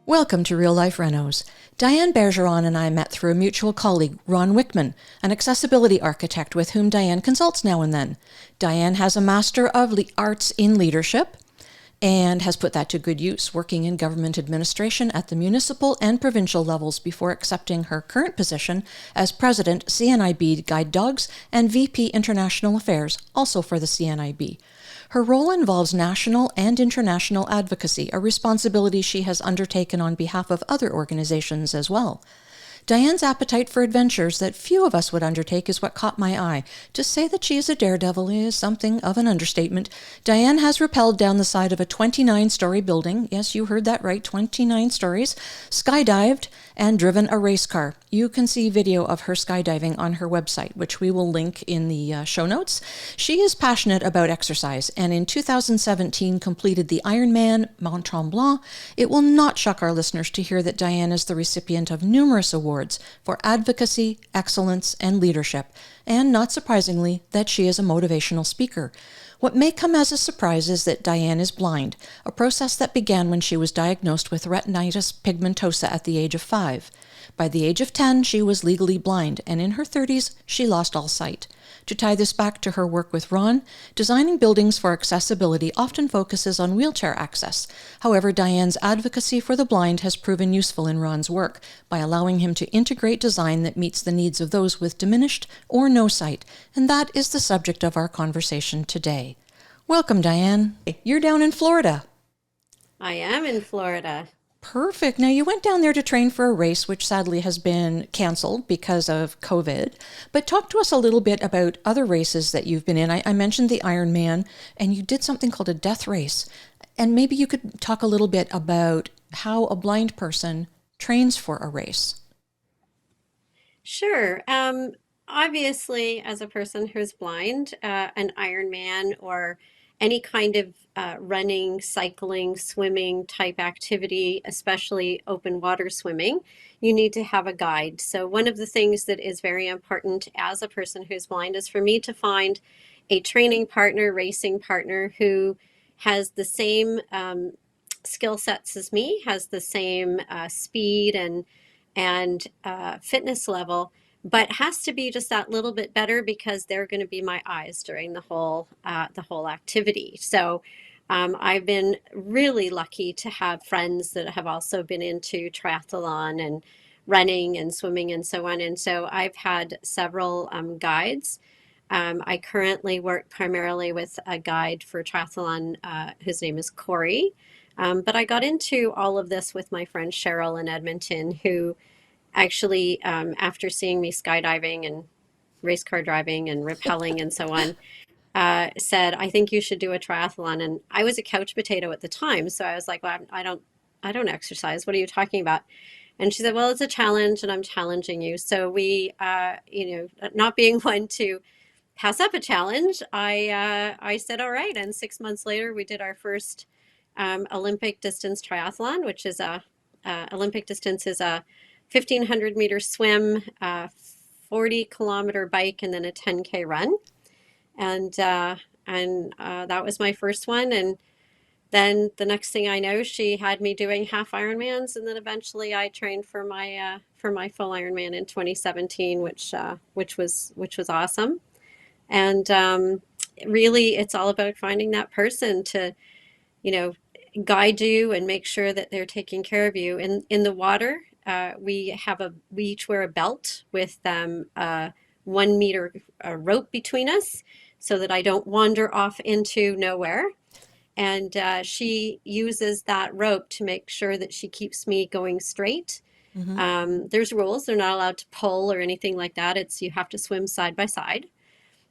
Welcome to Real Life Renos. Diane Bergeron and I met through a mutual colleague, Ron Wickman, an accessibility architect with whom Diane consults now and then. Diane has a Master of Arts in Leadership and has put that to good use, working in government administration at the municipal and provincial levels before accepting her current position as President, CNIB Guide Dogs, and VP International Affairs, also for the CNIB. Her role involves national and international advocacy, a responsibility she has undertaken on behalf of other organizations as well. Diane's appetite for adventures that few of us would undertake is what caught my eye. To say that she is a daredevil is something of an understatement. Diane has rappelled down the side of a 29-story building, yes, you heard that right, 29 stories, skydived, and driven a race car. You can see video of her skydiving on her website, which we will link in the show notes. She is passionate about exercise, and in 2017 completed the Ironman Mont Tremblant. It will not shock our listeners to hear that Diane is the recipient of numerous awards for advocacy, excellence, and leadership, and not surprisingly, that she is a motivational speaker. What may come as a surprise is that Diane is blind, a process that began when she was diagnosed with retinitis pigmentosa at the age of 5. By the age of 10, she was legally blind, and in her 30s, she lost all sight. To tie this back to her work with Ron, designing buildings for accessibility often focuses on wheelchair access. However, Diane's advocacy for the blind has proven useful in Ron's work by allowing him to integrate design that meets the needs of those with diminished or no sight, and that is the subject of our conversation today. Welcome, Diane. You're down in Florida. I am in Florida. Perfect. Now, you went down there to train for a race, which sadly has been canceled because of COVID. But talk to us a little bit about other races that you've been in. I mentioned the Ironman, and you did something called a death race. And maybe you could talk a little bit about how a blind person trains for a race. Sure. Obviously, as a person who's blind, an Ironman or any kind of running, cycling, swimming type activity, especially open water swimming, you need to have a guide. So one of the things that is very important as a person who's blind is for me to find a training partner, racing partner who has the same skill sets as me, has the same speed and fitness level, but has to be just that little bit better because they're going to be my eyes during the whole activity. So I've been really lucky to have friends that have also been into triathlon and running and swimming and so on. And so I've had several guides. I currently work primarily with a guide for triathlon whose name is Corey. But I got into all of this with my friend Cheryl in Edmonton, who actually, after seeing me skydiving and race car driving and rappelling and so on, said, "I think you should do a triathlon." And I was a couch potato at the time, so I was like, "Well, I don't exercise. What are you talking about?" And she said, "Well, it's a challenge, and I'm challenging you." So we, not being one to pass up a challenge, I said, "All right." And 6 months later, we did our first Olympic distance triathlon, which is Olympic distance is a 1,500 meter swim, 40-kilometer bike, and then a 10K run. And that was my first one. And then the next thing I know, she had me doing half Ironmans, and then eventually I trained for my full Ironman in 2017, which was awesome. And really, it's all about finding that person to, guide you and make sure that they're taking care of you. In the water, we each wear a belt with 1 meter rope between us so that I don't wander off into nowhere. And she uses that rope to make sure that she keeps me going straight. Mm-hmm. There's rules. They're not allowed to pull or anything like that. You have to swim side by side.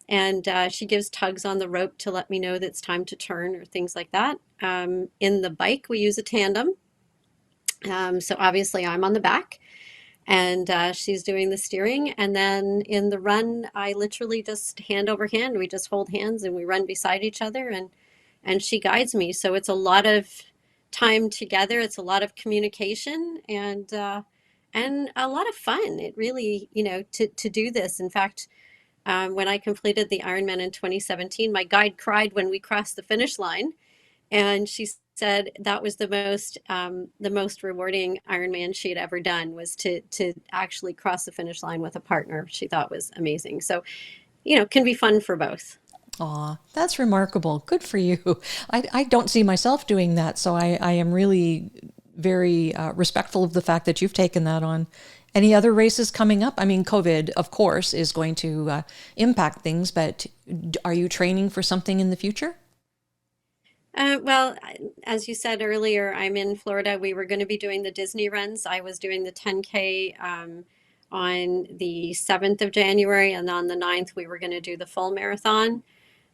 And she gives tugs on the rope to let me know that it's time to turn or things like that. In the bike, we use a tandem. So obviously I'm on the back and she's doing the steering. And then in the run, I literally just hand over hand. We just hold hands and we run beside each other and she guides me. So it's a lot of time together. It's a lot of communication and a lot of fun. It really, to do this. In fact, when I completed the Ironman in 2017, my guide cried when we crossed the finish line. And she said that was the most rewarding Ironman she had ever done, was to actually cross the finish line with a partner. She thought was amazing. So, can be fun for both. Aw, that's remarkable. Good for you. I don't see myself doing that, so I am really very respectful of the fact that you've taken that on. Any other races coming up? I mean, COVID, of course, is going to impact things, but are you training for something in the future? Well, as you said earlier, I'm in Florida. We were going to be doing the Disney runs. I was doing the 10K on the 7th of January, and on the 9th, we were going to do the full marathon.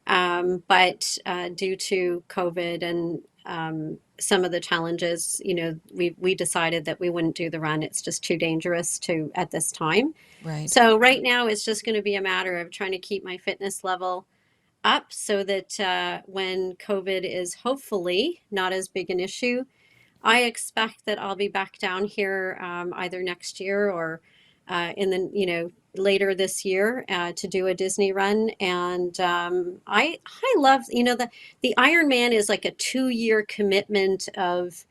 But due to COVID and some of the challenges, we decided that we wouldn't do the run. It's just too dangerous to at this time. Right. So right now, it's just going to be a matter of trying to keep my fitness level up so that when COVID is hopefully not as big an issue, I expect that I'll be back down here either next year or in the later this year to do a Disney run. And I love the Ironman is like a 2 year commitment of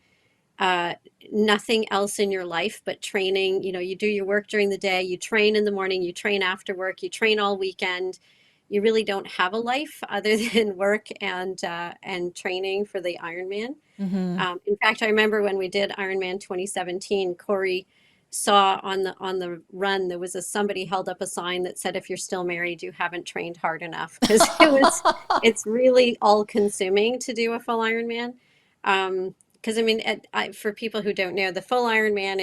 uh, nothing else in your life but training. You do your work during the day, you train in the morning, you train after work, you train all weekend. You really don't have a life other than work and training for the Ironman. Mm-hmm. In fact, I remember when we did Ironman 2017, Corey saw on the run there was somebody held up a sign that said, "If you're still married, you haven't trained hard enough," because it's really all consuming to do a full Ironman. Because I mean, for people who don't know, the full Ironman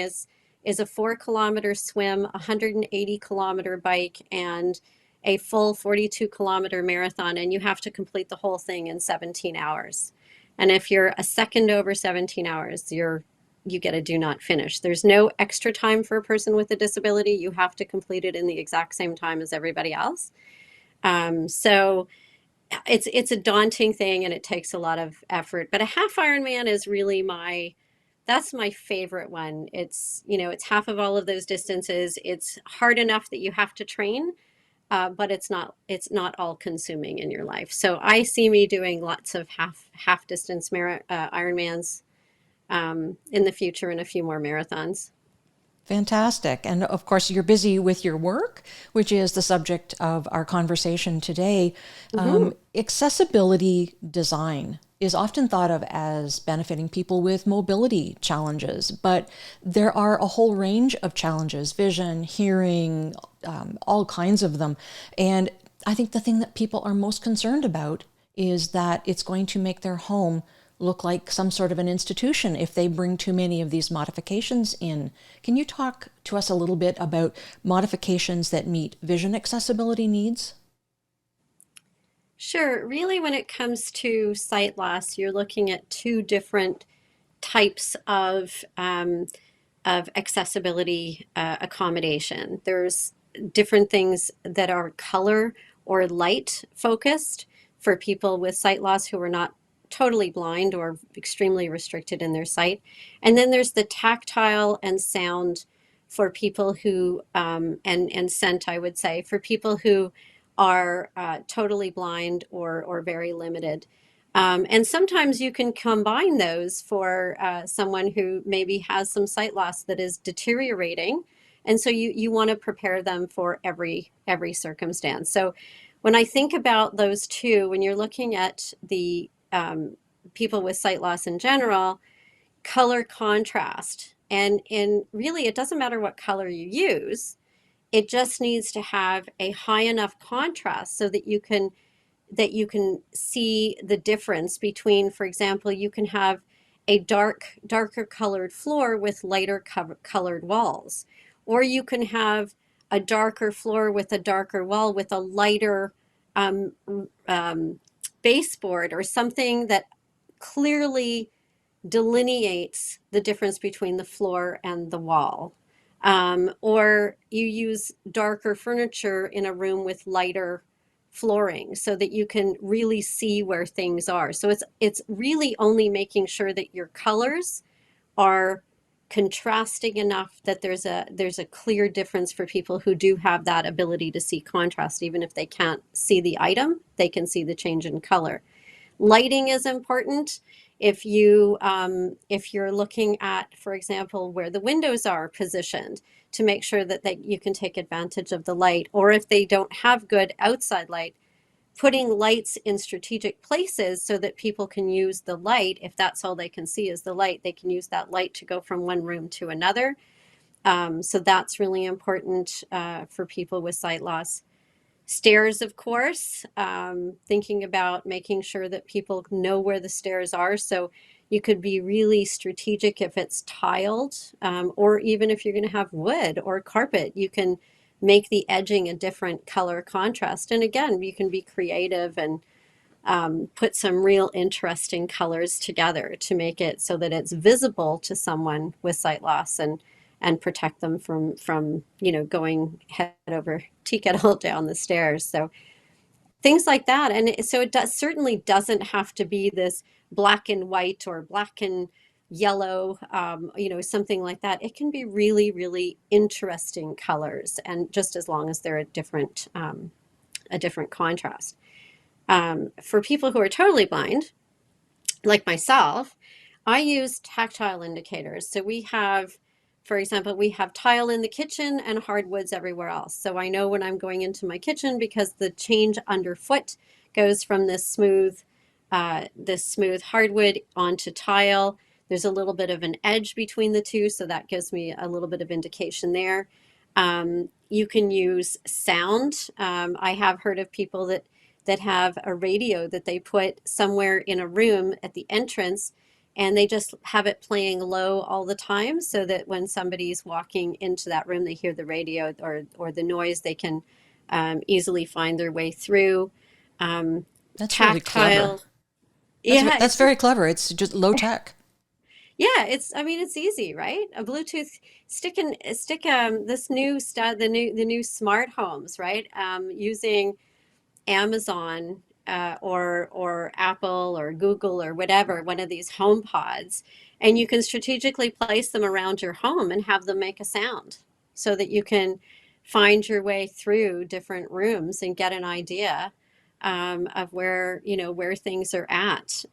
is a 4 kilometer swim, 180 kilometer bike, and a full 42 kilometer marathon, and you have to complete the whole thing in 17 hours. And if you're a second over 17 hours, you get a do not finish. There's no extra time for a person with a disability. You have to complete it in the exact same time as everybody else. So it's a daunting thing and it takes a lot of effort. But a half Ironman is really that's my favorite one. It's half of all of those distances. It's hard enough that you have to train, but it's not all consuming in your life. So I see me doing lots of half distance Ironmans in the future and a few more marathons. Fantastic. And of course, you're busy with your work, which is the subject of our conversation today. Hmm. Accessibility design is often thought of as benefiting people with mobility challenges, but there are a whole range of challenges: vision, hearing, all kinds of them. And I think the thing that people are most concerned about is that it's going to make their home look like some sort of an institution if they bring too many of these modifications in. Can you talk to us a little bit about modifications that meet vision accessibility needs? Sure. Really, when it comes to sight loss, you're looking at two different types of accessibility accommodation. There's different things that are color or light focused for people with sight loss who are not totally blind or extremely restricted in their sight. And then there's the tactile and sound for people who, and scent, I would say, for people who are totally blind or very limited. And sometimes you can combine those for someone who maybe has some sight loss that is deteriorating. And so you want to prepare them for every circumstance. So when I think about those two, when you're looking at the people with sight loss in general, color contrast, and really it doesn't matter what color you use, it just needs to have a high enough contrast so that you can see the difference between, for example, you can have a darker colored floor with lighter colored walls, or you can have a darker floor with a darker wall with a lighter um, baseboard, or something that clearly delineates the difference between the floor and the wall. Or you use darker furniture in a room with lighter flooring so that you can really see where things are. So it's really only making sure that your colors are contrasting enough that there's a clear difference for people who do have that ability to see contrast. Even if they can't see the item, they can see the change in color. Lighting is important. If you're looking at, for example, where the windows are positioned, to make sure that you can take advantage of the light, or if they don't have good outside light, putting lights in strategic places so that people can use the light. If that's all they can see is the light, they can use that light to go from one room to another. So that's really important for people with sight loss. Stairs, of course, thinking about making sure that people know where the stairs are. So you could be really strategic if it's tiled, or even if you're going to have wood or carpet, you can make the edging a different color contrast. And again, you can be creative and put some real interesting colors together to make it so that it's visible to someone with sight loss, and protect them from going head over tea kettle down the stairs. So things like that. And so it certainly doesn't have to be this black and white or black and yellow, something like that. It can be really, really interesting colors, and just as long as they're a different contrast. For people who are totally blind, like myself, I use tactile indicators. So we have, for example, we have tile in the kitchen and hardwoods everywhere else. So I know when I'm going into my kitchen, because the change underfoot goes from this smooth hardwood onto tile. There's a little bit of an edge between the two, so that gives me a little bit of indication there. You can use sound. I have heard of people that have a radio that they put somewhere in a room at the entrance, and they just have it playing low all the time, so that when somebody's walking into that room, they hear the radio or the noise, they can easily find their way through. That's Tactile. really clever. Yeah, That's very clever. It's just low tech. yeah, it's easy, right? A Bluetooth stick this new stuff, the new smart homes, right? Using Amazon or Apple or Google or whatever, one of these home pods, and you can strategically place them around your home and have them make a sound, so that you can find your way through different rooms and get an idea of where things are at.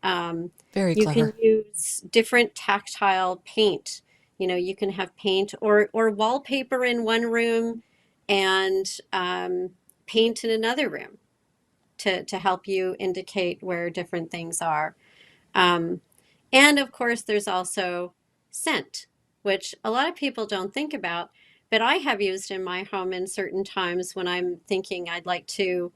Very You can clever. use different tactile paint. You can have paint or wallpaper in one room, and paint in another room to help you indicate where different things are. Um, and of course, there's also scent, which a lot of people don't think about, but I have used in my home in certain times when I'm thinking I'd like to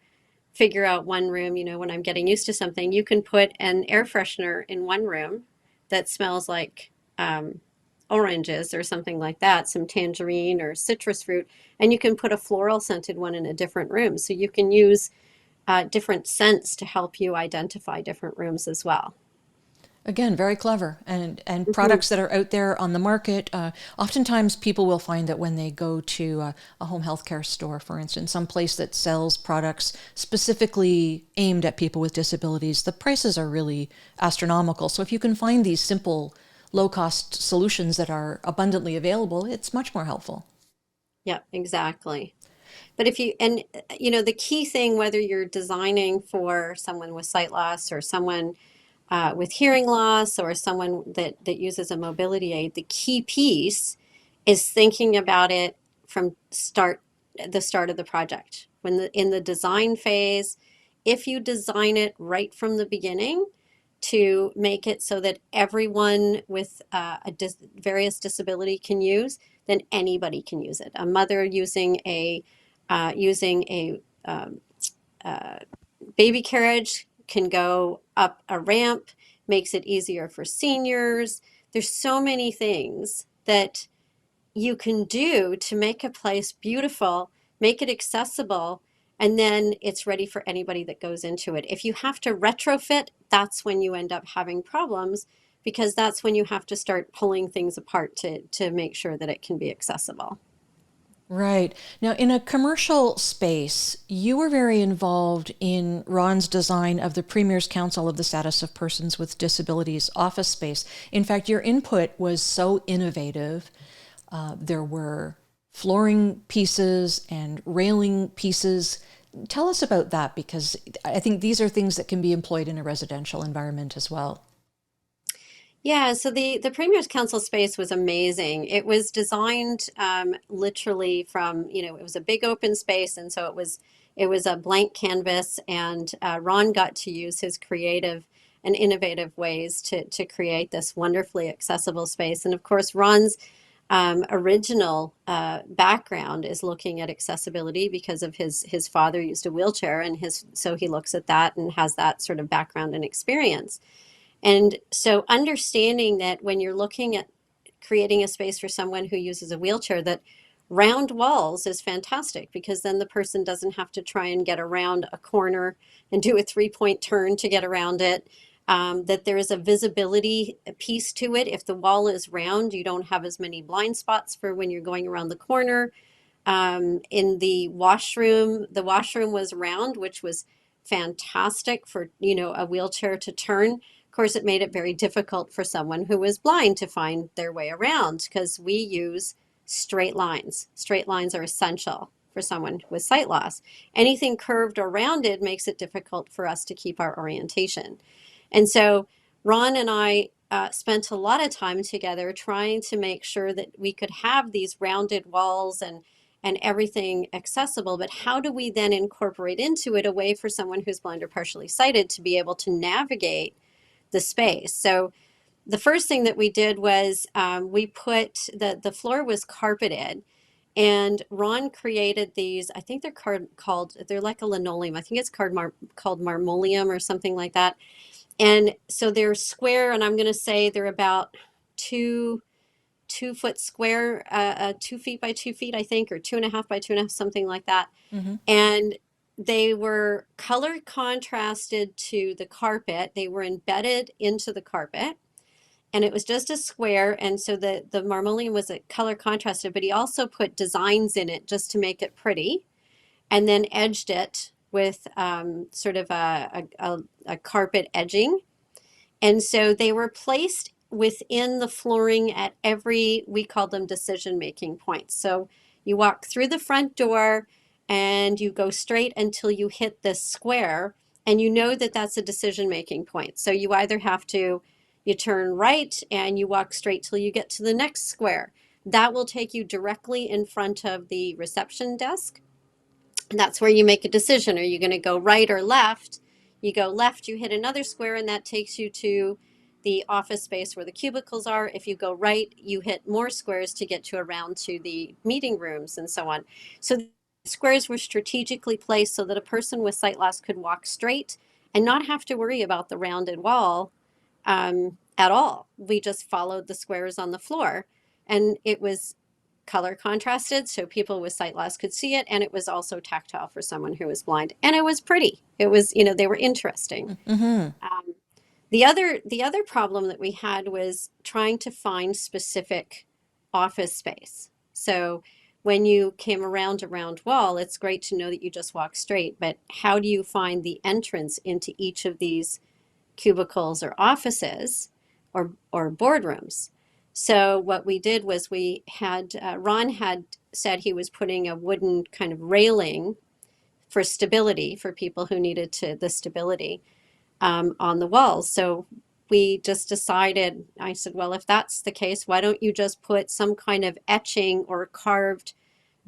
figure out one room, when I'm getting used to something. You can put an air freshener in one room that smells like oranges or something like that, some tangerine or citrus fruit, and you can put a floral scented one in a different room. So you can use different scents to help you identify different rooms as well. Again, very clever. And Hmm. products that are out there on the market, oftentimes people will find that when they go to a home healthcare store, for instance, some place that sells products specifically aimed at people with disabilities, the prices are really astronomical. So if you can find these simple, low-cost solutions that are abundantly available, it's much more helpful. Yep, exactly. But the key thing, whether you're designing for someone with sight loss or someone with hearing loss or someone that uses a mobility aid, the key piece is thinking about it from the start of the project. In the design phase, if you design it right from the beginning to make it so that everyone with various disability can use, then anybody can use it. A mother using a baby carriage can go up a ramp, makes it easier for seniors. There's so many things that you can do to make a place beautiful, make it accessible, and then it's ready for anybody that goes into it. If you have to retrofit, that's when you end up having problems, because that's when you have to start pulling things apart to make sure that it can be accessible. Right. Now, in a commercial space, you were very involved in Ron's design of the Premier's Council of the Status of Persons with Disabilities office space. In fact, your input was so innovative. There were flooring pieces and railing pieces Tell us about that because I think these are things that can be employed in a residential environment as well. Yeah, so the Premier's Council space was amazing. It was designed literally from, it was a big open space, and so it was a blank canvas, and Ron got to use his creative and innovative ways to create this wonderfully accessible space. And of course, Ron's original background is looking at accessibility because of his father used a wheelchair, and his so he looks at that and has that sort of background and experience. And so understanding that when you're looking at creating a space for someone who uses a wheelchair, that round walls is fantastic because then the person doesn't have to try and get around a corner and do a 3-point turn to get around it. That there is a visibility piece to it. If the wall is round, you don't have as many blind spots for when you're going around the corner. In the washroom was round, which was fantastic for, a wheelchair to turn. Of course, it made it very difficult for someone who was blind to find their way around because we use straight lines. Straight lines are essential for someone with sight loss. Anything curved or rounded makes it difficult for us to keep our orientation. And so Ron and I spent a lot of time together trying to make sure that we could have these rounded walls and everything accessible, but how do we then incorporate into it a way for someone who's blind or partially sighted to be able to navigate the space? So the first thing that we did was we put the floor was carpeted, and Ron created these. I think they're like a linoleum. I think it's called marmoleum or something like that. And so they're square, and I'm going to say they're about 2 foot square, 2 feet by 2 feet, I think, or 2.5 by 2.5, something like that. Mm-hmm. And they were color contrasted to the carpet. They were embedded into the carpet, and it was just a square. And so the marmoleum was a color contrasted, but he also put designs in it just to make it pretty, and then edged it with sort of a carpet edging. And so they were placed within the flooring at we called them decision making points. So you walk through the front door and you go straight until you hit this square, and you know that that's a decision making point. So you turn right and you walk straight till you get to the next square. That will take you directly in front of the reception desk. And that's where you make a decision. Are you going to go right or left? You go left, you hit another square, and that takes you to the office space where the cubicles are. If you go right, you hit more squares to get you around to the meeting rooms and so on. So the squares were strategically placed so that a person with sight loss could walk straight and not have to worry about the rounded wall at all. We just followed the squares on the floor, and it was color contrasted so people with sight loss could see it, and it was also tactile for someone who was blind, and it was pretty. It was, they were interesting. Mm-hmm. The other problem that we had was trying to find specific office space. So when you came around a round wall, it's great to know that you just walk straight, but how do you find the entrance into each of these cubicles or offices or boardrooms? So what we did was Ron had said he was putting a wooden kind of railing for stability for people who needed the stability on the walls. So we just decided, I said, well, if that's the case, why don't you just put some kind of etching or carved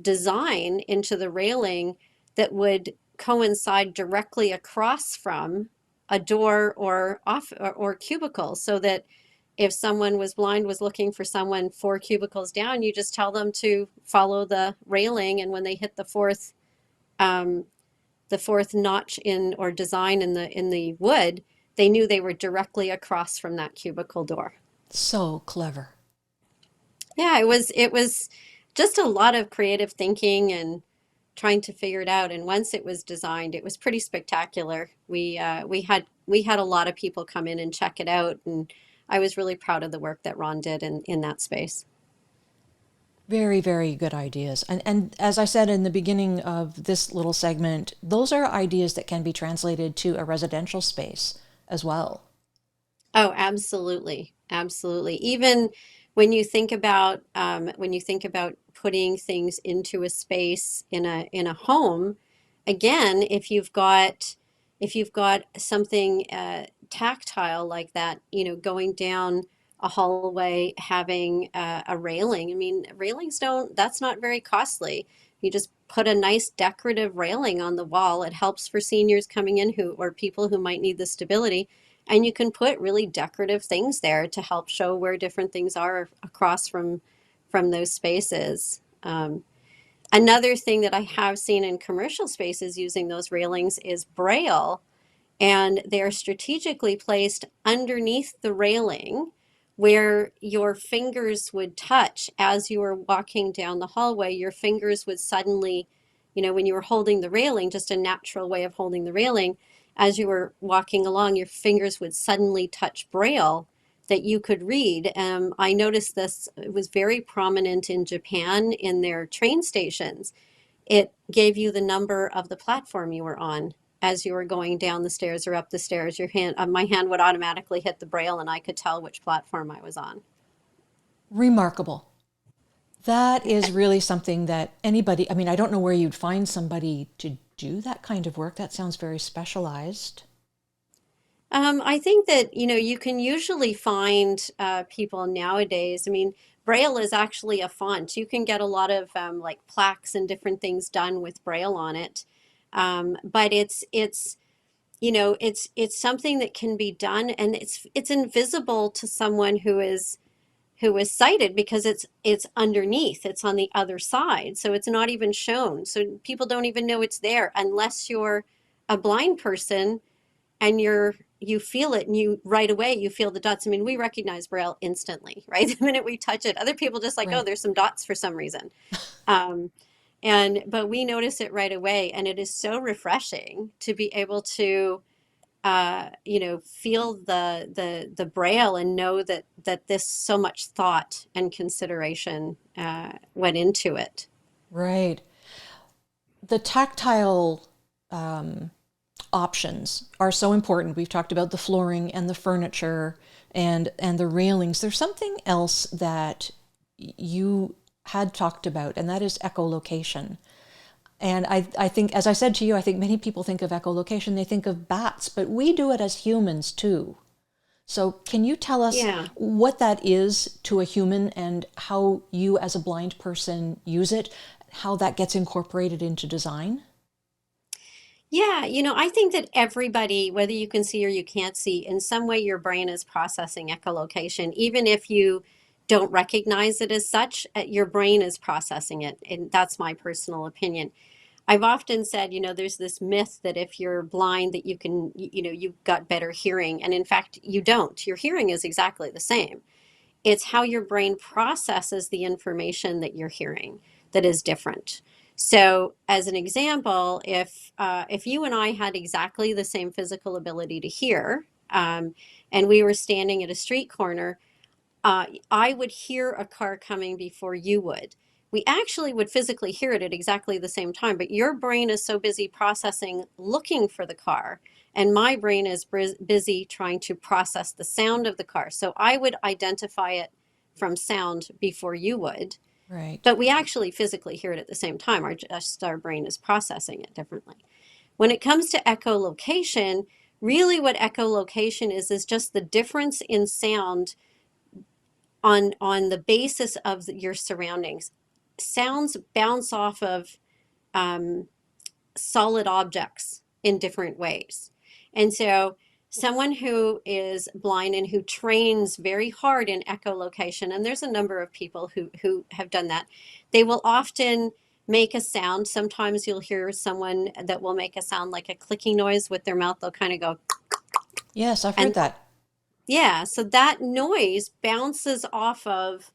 design into the railing that would coincide directly across from a door or cubicle, so that if someone was blind, was looking for someone 4 cubicles down, you just tell them to follow the railing, and when they hit the fourth notch in or design in the wood, they knew they were directly across from that cubicle door. So clever. Yeah, it was just a lot of creative thinking and trying to figure it out. And once it was designed, it was pretty spectacular. We had a lot of people come in and check it out, and I was really proud of the work that Ron did in that space. Very, very good ideas. And as I said in the beginning of this little segment, those are ideas that can be translated to a residential space as well. Oh, absolutely, absolutely. Even when you think about putting things into a space in a home, again, if you've got something tactile like that, going down a hallway, having a railing. I mean, railings don't, that's not very costly. You just put a nice decorative railing on the wall. It helps for seniors coming in who, or people who might need the stability. And you can put really decorative things there to help show where different things are across from those spaces. Another thing that I have seen in commercial spaces using those railings is braille, and they're strategically placed underneath the railing where your fingers would touch as you were walking down the hallway. Your fingers would suddenly, when you were holding the railing, just a natural way of holding the railing, as you were walking along, your fingers would suddenly touch braille that you could read. I noticed this, it was very prominent in Japan in their train stations. It gave you the number of the platform you were on as you were going down the stairs or up the stairs. My hand would automatically hit the braille, and I could tell which platform I was on. Remarkable. That is really something that anybody, I mean, I don't know where you'd find somebody to do that kind of work. That sounds very specialized. I think that, you can usually find people nowadays. I mean, Braille is actually a font. You can get a lot of like plaques and different things done with Braille on it. But it's something that can be done, and it's invisible to someone who is sighted, because it's underneath, it's on the other side, so it's not even shown. So people don't even know it's there unless you're a blind person, and you feel it, and you right away you feel the dots. I mean, we recognize braille instantly, right? The minute we touch it. Other people just like, oh, Right. there's some dots for some reason. um, but we notice it right away, and it is so refreshing to be able to feel the braille, and know that this so much thought and consideration went into it. Right. The tactile um, options are so important. We've talked about the flooring and the furniture and the railings. There's something else that you had talked about, and that is echolocation. And I think, as I said to you, I think many people think of echolocation, they think of bats, but we do it as humans too. So can you tell us Yeah. what that is to a human, and how you as a blind person use it, how that gets incorporated into design? Yeah, I think that everybody, whether you can see or you can't see, in some way your brain is processing echolocation. Even if you don't recognize it as such, your brain is processing it. And that's my personal opinion. I've often said, there's this myth that if you're blind, that you can, you've got better hearing. And in fact, you don't. Your hearing is exactly the same. It's how your brain processes the information that you're hearing that is different. So, as an example, if you and I had exactly the same physical ability to hear, and we were standing at a street corner, I would hear a car coming before you would. We actually would physically hear it at exactly the same time, but your brain is so busy processing looking for the car, and my brain is busy trying to process the sound of the car. So I would identify it from sound before you would, Right. but we actually physically hear it at the same time. Our brain is processing it differently. When it comes to echolocation, really what echolocation is just the difference in sound on the basis of your surroundings. Sounds bounce off of um, solid objects in different ways. And so someone who is blind and who trains very hard in echolocation, and there's a number of people who have done that, they will often make a sound. Sometimes you'll hear someone that will make a sound like a clicking noise with their mouth. They'll kind of go, Yes, I've heard and that. yeah, so that noise bounces off of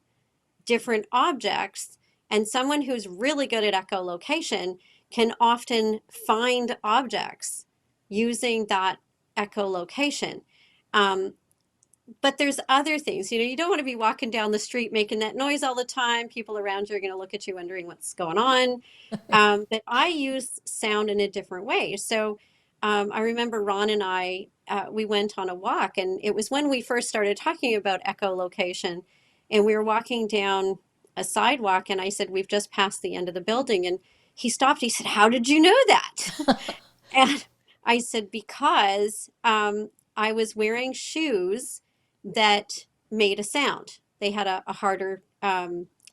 different objects, and someone who's really good at echolocation can often find objects using that echolocation. Um, but there's other things, you don't want to be walking down the street making that noise all the time. People around you are going to look at you wondering what's going on. But I use sound in a different way. So I remember Ron and I, we went on a walk, and it was when we first started talking about echolocation, and we were walking down a sidewalk, and I said, we've just passed the end of the building. And he stopped. He said, "How did you know that?" And I said, "Because I was wearing shoes that made a sound. They had a harder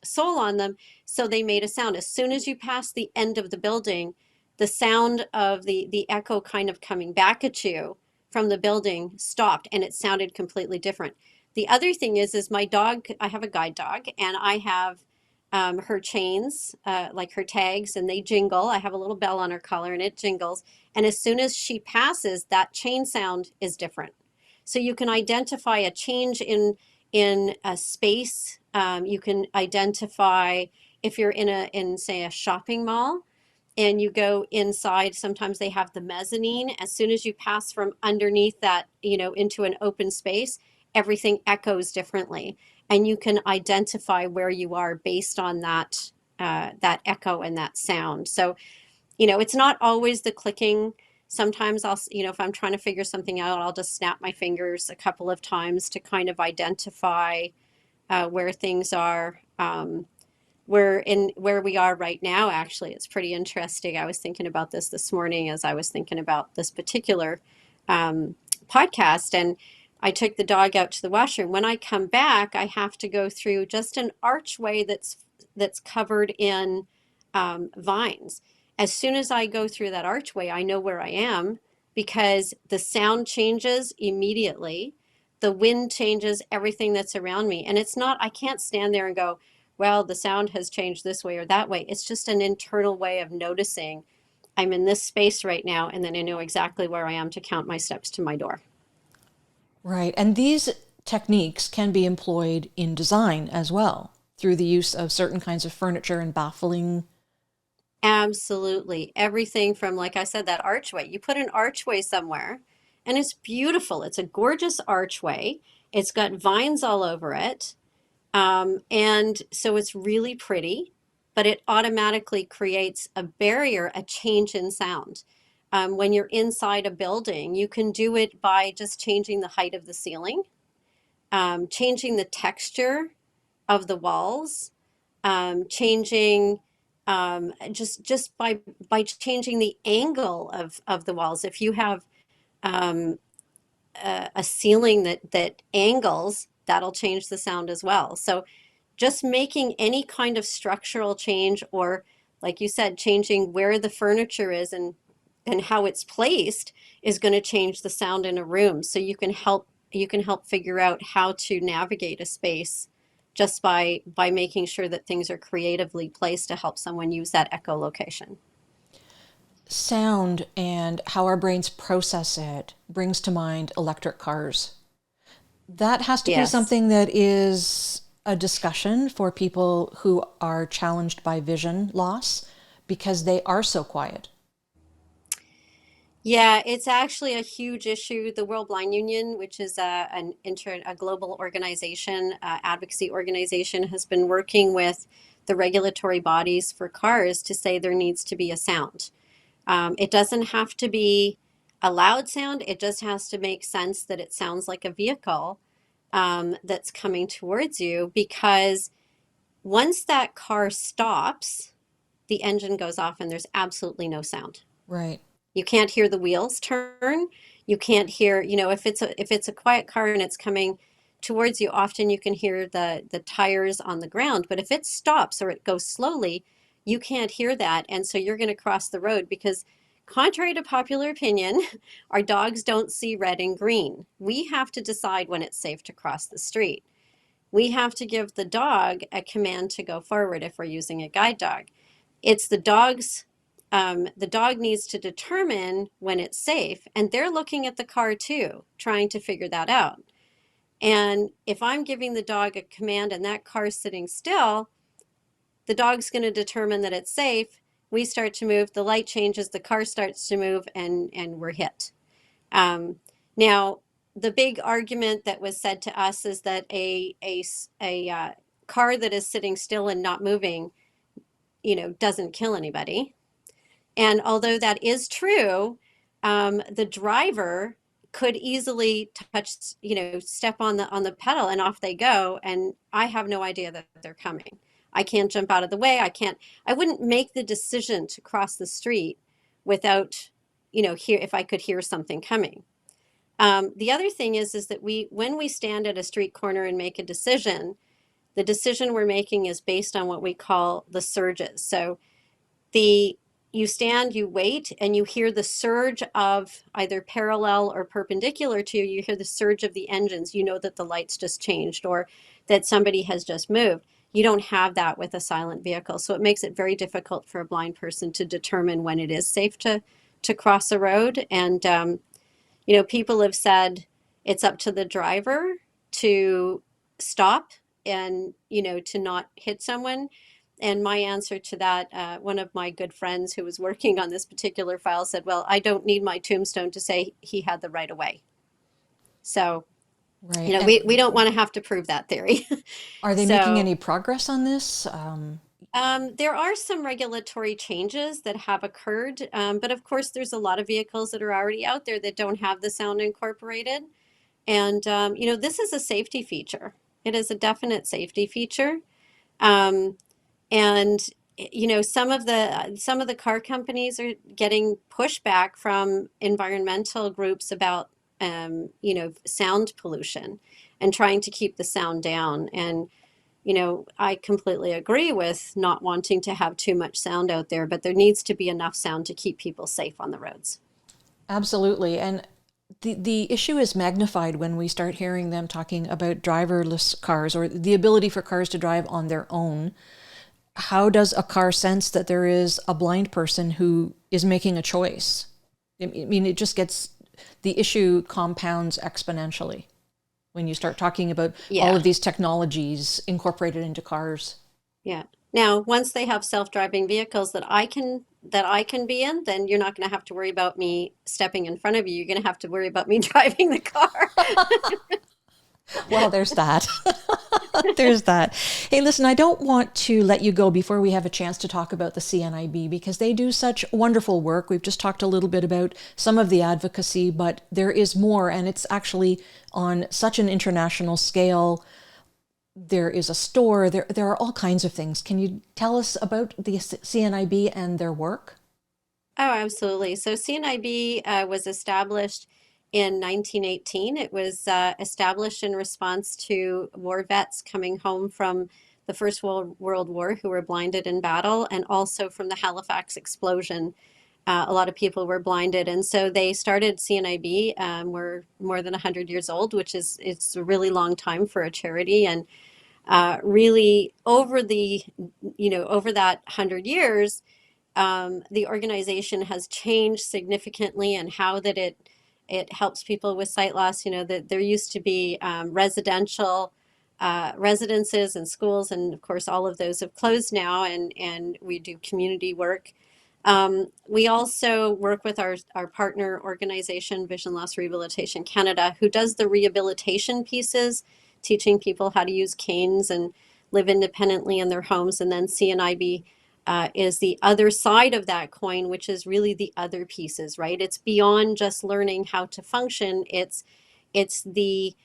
sole on them, so they made a sound. As soon as you passed the end of the building, the sound of the echo kind of coming back at you from the building stopped, and it sounded completely different." The other thing is my dog, I have a guide dog, and I have her chains, like her tags, and they jingle. I have a little bell on her collar, and it jingles. And as soon as she passes, that chain sound is different. So you can identify a change in a space. You can identify if you're in say a shopping mall and you go inside. Sometimes they have the mezzanine. As soon as you pass from underneath that, into an open space, everything echoes differently, and you can identify where you are based on that echo and that sound. So it's not always the clicking. Sometimes if I'm trying to figure something out, I'll just snap my fingers a couple of times to kind of identify where things are. Where we are right now, actually, it's pretty interesting. I was thinking about this morning as I was thinking about this particular um, podcast, and I took the dog out to the washroom. When I come back, I have to go through just an archway that's covered in vines. As soon as I go through that archway, I know where I am because the sound changes immediately. The wind changes everything that's around me. And it's not, I can't stand there and go, well, the sound has changed this way or that way. It's just an internal way of noticing I'm in this space right now, and then I know exactly where I am to count my steps to my door. Right. And these techniques can be employed in design as well through the use of certain kinds of furniture and baffling. Absolutely. Everything from, like I said, that archway. You put an archway somewhere and it's beautiful. It's a gorgeous archway. It's got vines all over it. And so it's really pretty, but it automatically creates a barrier, a change in sound. When you're inside a building, you can do it by just changing the height of the ceiling, changing the texture of the walls, changing just by changing the angle of the walls. If you have um, a ceiling that angles, that'll change the sound as well. So just making any kind of structural change, or like you said, changing where the furniture is and how it's placed is going to change the sound in a room. So you can help figure out how to navigate a space just by making sure that things are creatively placed to help someone use that echolocation. Sound and how our brains process it brings to mind electric cars. That has to be Yes. something that is a discussion for people who are challenged by vision loss because they are so quiet. Yeah, it's actually a huge issue. The World Blind Union, which is a global organization, advocacy organization, has been working with the regulatory bodies for cars to say there needs to be a sound. It doesn't have to be a loud sound. It just has to make sense that it sounds like a vehicle that's coming towards you, because once that car stops, the engine goes off and there's absolutely no sound. Right. You can't hear the wheels turn. You can't hear, if it's a quiet car and it's coming towards you, often you can hear the tires on the ground. But if it stops or it goes slowly, you can't hear that. And so you're going to cross the road because, contrary to popular opinion, our dogs don't see red and green. We have to decide when it's safe to cross the street. We have to give the dog a command to go forward if we're using a guide dog. It's the dog needs to determine when it's safe, and they're looking at the car too, trying to figure that out. And if I'm giving the dog a command and that car's sitting still, the dog's going to determine that it's safe. We start to move, the light changes, the car starts to move, and we're hit. Um, Now, the big argument that was said to us is that a car that is sitting still and not moving, doesn't kill anybody. And although that is true, the driver could easily step on the pedal and off they go. And I have no idea that they're coming. I can't jump out of the way. I wouldn't make the decision to cross the street without, if I could hear something coming. The other thing is that when we stand at a street corner and make a decision, the decision we're making is based on what we call the surges. So the you stand, you wait, and you hear the surge of either parallel or perpendicular to you. You hear the surge of the engines. You know that the lights just changed or that somebody has just moved. You don't have that with a silent vehicle. So it makes it very difficult for a blind person to determine when it is safe to cross a road. And, people have said it's up to the driver to stop and, to not hit someone. And my answer to that, one of my good friends who was working on this particular file said, well, I don't need my tombstone to say he had the right of way. So, Right. we don't want to have to prove that theory. Are they making So any progress on this? there are some regulatory changes that have occurred, but of course, there's a lot of vehicles that are already out there that don't have the sound incorporated. And, this is a safety feature. It is a definite safety feature. Um, and some of the car companies are getting pushback from environmental groups about sound pollution and trying to keep the sound down. And I completely agree with not wanting to have too much sound out there, but there needs to be enough sound to keep people safe on the roads. Absolutely. And the issue is magnified when we start hearing them talking about driverless cars or the ability for cars to drive on their own. How does a car sense that there is a blind person who is making a choice? I mean, it just gets, the issue compounds exponentially when you start talking about all Yeah. of these technologies incorporated into cars. Yeah. Now, once they have self-driving vehicles that I can be in, then you're not going to have to worry about me stepping in front of you. You're going to have to worry about me driving the car. Well, there's that. There's that. Hey, listen, I don't want to let you go before we have a chance to talk about the CNIB because they do such wonderful work. We've just talked a little bit about some of the advocacy, but there is more, and it's actually on such an international scale. There is a store, there are all kinds of things. Can you tell us about the CNIB and their work? Oh, absolutely. So CNIB was established in 1918. It was established in response to war vets coming home from the First World War who were blinded in battle, and also from the Halifax explosion. A lot of people were blinded, and so they started CNIB. We're more than 100 years old, which is it's a really long time for a charity, and really over that 100 years, the organization has changed significantly and how that it helps people with sight loss. That there used to be residential residences and schools, and of course all of those have closed now, and we do community work. We also work with our partner organization, Vision Loss Rehabilitation Canada, who does the rehabilitation pieces, teaching people how to use canes and live independently in their homes. And then CNIB is the other side of that coin, which is really the other pieces, right? It's beyond just learning how to function. It's the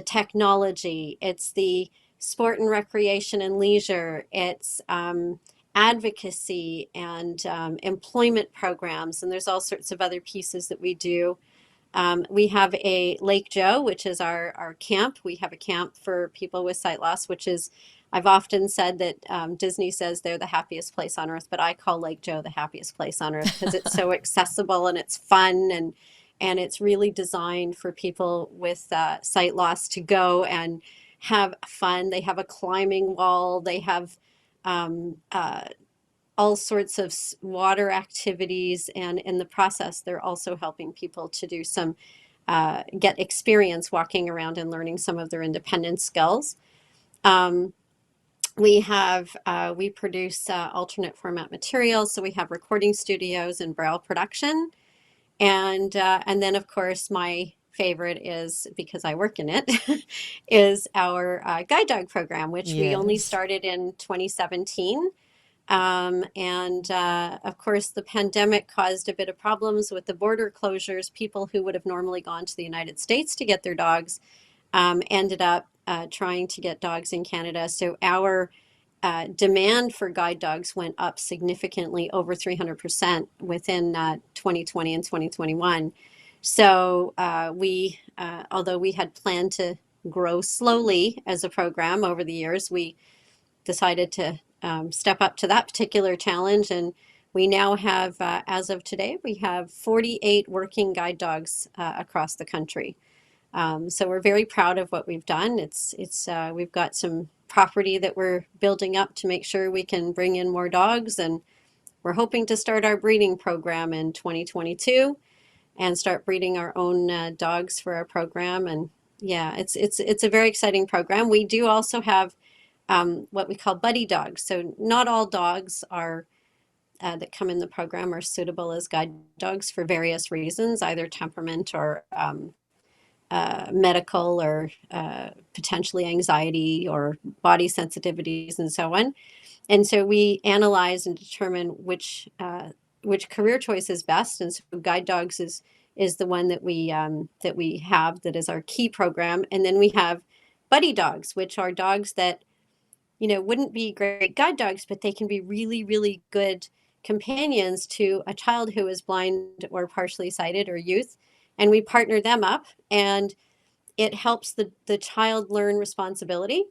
technology. It's the sport and recreation and leisure. It's advocacy and employment programs, and there's all sorts of other pieces that we do. We have a Lake Joe, which is our camp. We have a camp for people with sight loss, which is, I've often said that Disney says they're the happiest place on earth, but I call Lake Joe the happiest place on earth because it's so accessible and it's fun, and it's really designed for people with sight loss to go and have fun. They have a climbing wall. They have all sorts of water activities, and in the process, they're also helping people to do some get experience walking around and learning some of their independent skills. Um, we produce alternate format materials, so we have recording studios and braille production, and then of course my favorite is, because I work in it, is our guide dog program, which we only Yes. started in 2017. And of course, the pandemic caused a bit of problems with the border closures. People who would have normally gone to the United States to get their dogs ended up trying to get dogs in Canada. So our demand for guide dogs went up significantly, over 300% within 2020 and 2021. So although we had planned to grow slowly as a program over the years, we decided to step up to that particular challenge. And we now have, as of today, we have 48 working guide dogs across the country. So we're very proud of what we've done. We've got some property that we're building up to make sure we can bring in more dogs, and we're hoping to start our breeding program in 2022 and start breeding our own dogs for our program. And yeah, it's a very exciting program. We do also have what we call buddy dogs. So not all dogs are that come in the program are suitable as guide dogs for various reasons, either temperament or medical or potentially anxiety or body sensitivities and so on. And so we analyze and determine which career choice is best. And so guide dogs is the one that we have that is our key program. And then we have buddy dogs, which are dogs that wouldn't be great guide dogs, but they can be really, really good companions to a child who is blind or partially sighted or youth. And we partner them up, and it helps the child learn responsibility.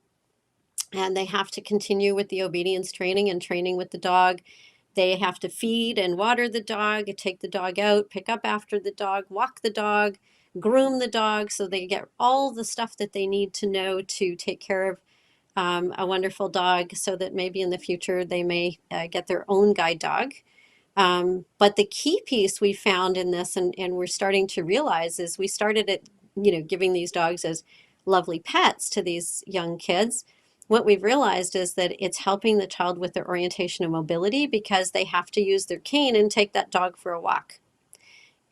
And they have to continue with the obedience training and training with the dog. They have to feed and water the dog, take the dog out, pick up after the dog, walk the dog, groom the dog, so they get all the stuff that they need to know to take care of a wonderful dog, so that maybe in the future they may get their own guide dog. But the key piece we found in this, and we're starting to realize, is we started at, giving these dogs as lovely pets to these young kids. What we've realized is that it's helping the child with their orientation and mobility, because they have to use their cane and take that dog for a walk.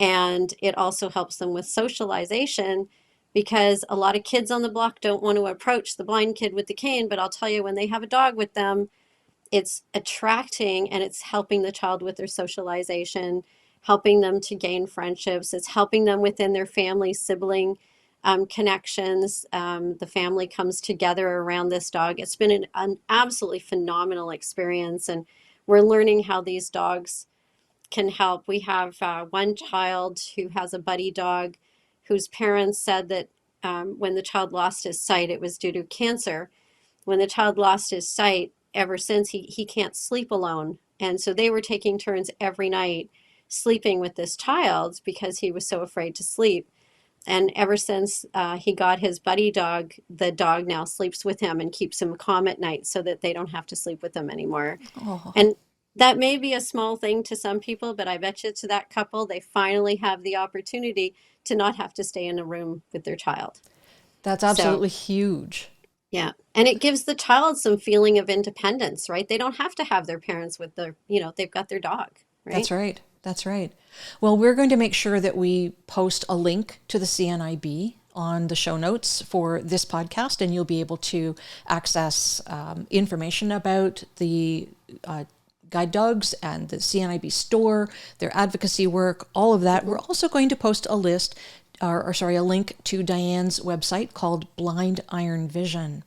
And it also helps them with socialization, because a lot of kids on the block don't want to approach the blind kid with the cane. But I'll tell you, when they have a dog with them, it's attracting, and it's helping the child with their socialization, helping them to gain friendships. It's helping them within their family, sibling connections. The family comes together around this dog. It's been an absolutely phenomenal experience, and we're learning how these dogs can help. We have one child who has a buddy dog whose parents said that when the child lost his sight, it was due to cancer. When the child lost his sight, ever since he can't sleep alone. And so they were taking turns every night sleeping with this child because he was so afraid to sleep. And ever since he got his buddy dog, the dog now sleeps with him and keeps him calm at night, so that they don't have to sleep with him anymore. Oh. And that may be a small thing to some people, but I bet you to that couple, they finally have the opportunity to not have to stay in a room with their child. That's absolutely huge. Yeah. And it gives the child some feeling of independence, right? They don't have to have their parents with their, they've got their dog, right? That's right. That's right. Well, we're going to make sure that we post a link to the CNIB on the show notes for this podcast, and you'll be able to access information about the guide dogs and the CNIB store, their advocacy work, all of that. We're also going to post a list, a link to Diane's website called Blind Iron Vision.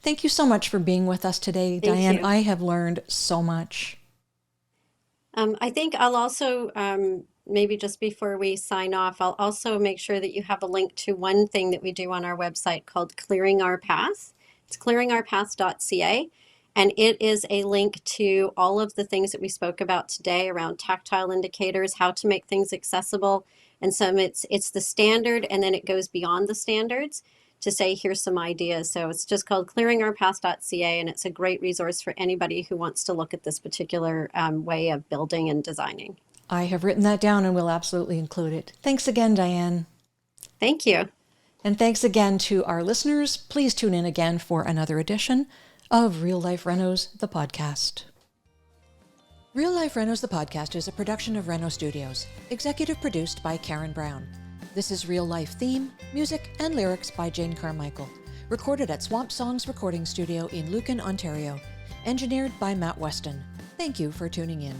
Thank you so much for being with us today, Diane. Thank you. I have learned so much. I think I'll also, maybe just before we sign off, I'll also make sure that you have a link to one thing that we do on our website called Clearing Our Path. It's clearingourpath.ca. And it is a link to all of the things that we spoke about today around tactile indicators, how to make things accessible. And it's the standard, and then it goes beyond the standards to say, here's some ideas. So it's just called clearingourpath.ca, and it's a great resource for anybody who wants to look at this particular way of building and designing. I have written that down and will absolutely include it. Thanks again, Diane. Thank you. And thanks again to our listeners. Please tune in again for another edition of Real Life Renos, the podcast. Real Life Renos, the podcast is a production of Reno Studios, executive produced by Karen Brown. This is Real Life theme, music, and lyrics by Jane Carmichael, recorded at Swamp Songs Recording Studio in Lucan, Ontario, engineered by Matt Weston. Thank you for tuning in.